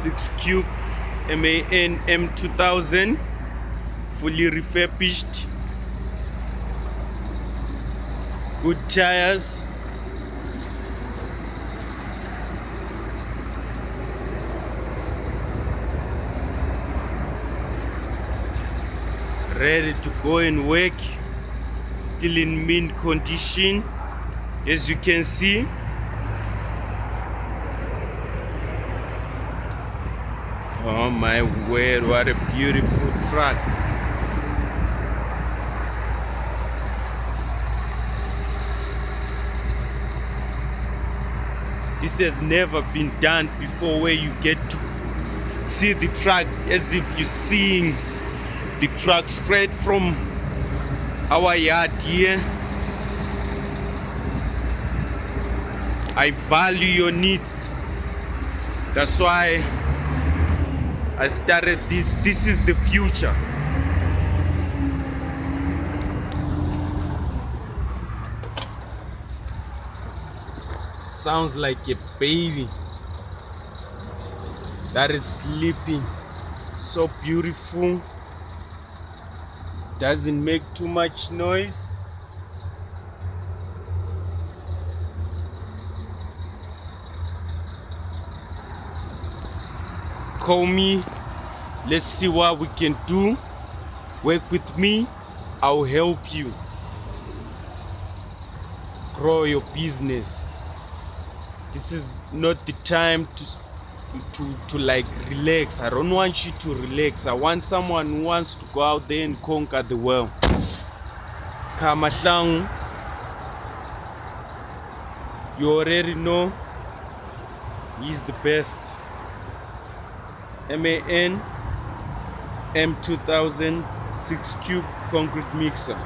6 cube MAN M2000, fully refurbished, good tires, ready to go and work, still in mint condition as you can see. Oh my word, what a beautiful truck. This has never been done before, where you get to see the truck as if you're seeing the truck straight from our yard here. I value your needs. That's why I started this. This is the future. Sounds like a baby that is sleeping. So beautiful. Doesn't make too much noise. Call me, let's see what we can do. Work with me, I'll help you grow your business. This is not the time to like relax. I don't want you to relax. I want someone who wants to go out there and conquer the world. Khaya Mahlangu, you already know, he's the best. MAN M2000 6 cube concrete mixer.